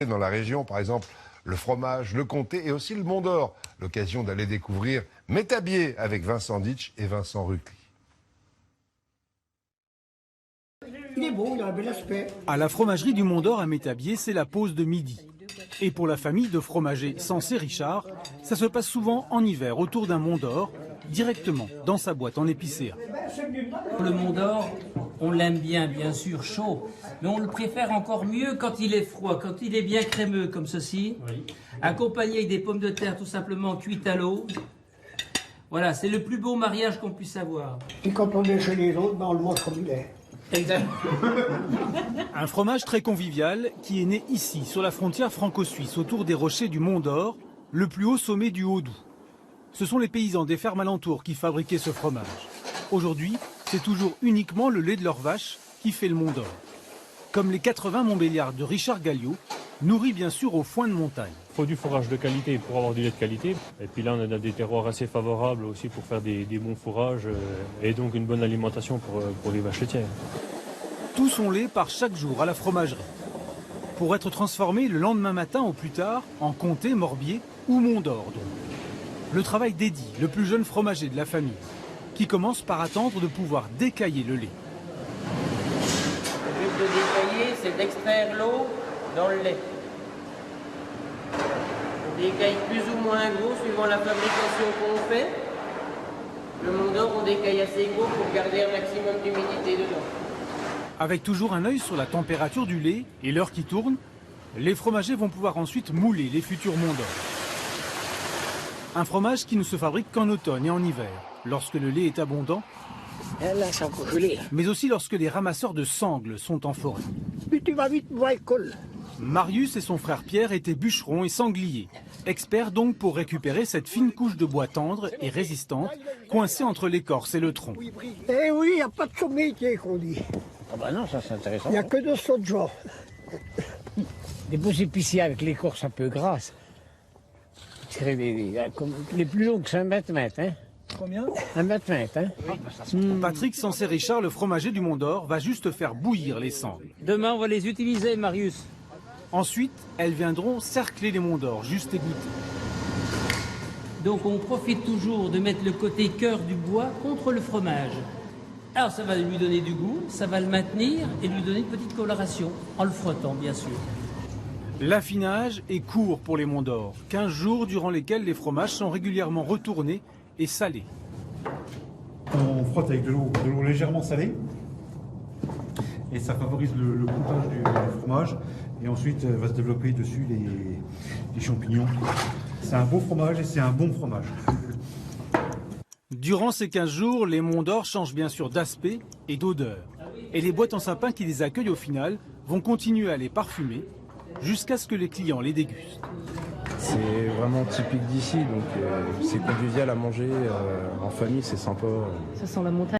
Dans la région, par exemple, le fromage, le comté et aussi le Mont d'Or. L'occasion d'aller découvrir Métabier avec Vincent Ditch et Vincent Rucli. Il est beau, il a un bel aspect. À la fromagerie du Mont d'Or à Métabier, c'est la pause de midi. Et pour la famille de fromagers Sensé Richard, ça se passe souvent en hiver autour d'un Mont d'Or, directement dans sa boîte en épicéa. Le Mont d'Or, on l'aime bien sûr chaud, mais on le préfère encore mieux quand il est froid, quand il est bien crémeux comme ceci, accompagné avec des pommes de terre tout simplement cuites à l'eau. Voilà, c'est le plus beau mariage qu'on puisse avoir. Et quand on est chez les autres, on le mange comme il est. Exactement. Un fromage très convivial qui est né ici, sur la frontière franco-suisse, autour des rochers du Mont d'Or, le plus haut sommet du Haut-Doubs. Ce sont les paysans des fermes alentours qui fabriquaient ce fromage. Aujourd'hui, c'est toujours uniquement le lait de leur vache qui fait le Mont d'Or. Comme les 80 Montbéliards de Richard Galliot, nourris bien sûr au foin de montagne. Il faut du fourrage de qualité pour avoir du lait de qualité. Et puis là, on a des terroirs assez favorables aussi pour faire des bons fourrages et donc une bonne alimentation pour les vaches laitières. Tout son lait part chaque jour à la fromagerie, pour être transformé le lendemain matin au plus tard en comté, morbier ou Mont d'Or. Le travail d'Eddy, le plus jeune fromager de la famille, qui commence par attendre de pouvoir décailler le lait. Le but de décailler, c'est d'extraire l'eau dans le lait. On décaille plus ou moins gros suivant la fabrication qu'on fait. Le Mont d'Or, on décaille assez gros pour garder un maximum d'humidité dedans. Avec toujours un œil sur la température du lait et l'heure qui tourne, les fromagers vont pouvoir ensuite mouler les futurs Mont d'Or. Un fromage qui ne se fabrique qu'en automne et en hiver, lorsque le lait est abondant, Là, c'est encore gelé. mais aussi lorsque les ramasseurs de sangles sont en forêt. Puis tu vas vite voir l'école. Marius et son frère Pierre étaient bûcherons et sangliers, experts donc pour récupérer cette fine couche de bois tendre et résistante, coincée entre l'écorce et le tronc. Eh oui, il n'y a pas de métier qu'on dit. Ah bah non, ça c'est intéressant. Il n'y a que de ça de genre. Des beaux épiciers avec l'écorce un peu grasse. Tirer les plus longs que c'est 1,20 m, hein. Combien 1,20 m, hein. Patrick Sensé Richard, le fromager du Mont d'Or, va juste faire bouillir les sangles. Demain, on va les utiliser, Marius. Ensuite, elles viendront cercler les Monts d'Or, juste égoutter. Donc on profite toujours de mettre le côté cœur du bois contre le fromage. Alors ça va lui donner du goût, ça va le maintenir et lui donner une petite coloration, en le frottant bien sûr. L'affinage est court pour les Monts d'Or, 15 jours durant lesquels les fromages sont régulièrement retournés et salés. On frotte avec de l'eau légèrement salée et ça favorise le goûtage du fromage et ensuite va se développer dessus les champignons. C'est un beau fromage et c'est un bon fromage. Durant ces 15 jours, les Monts d'Or changent bien sûr d'aspect et d'odeur. Et les boîtes en sapin qui les accueillent au final vont continuer à les parfumer jusqu'à ce que les clients les dégustent. C'est vraiment typique d'ici, donc c'est convivial à manger en famille, c'est sympa. Ça sent la montagne.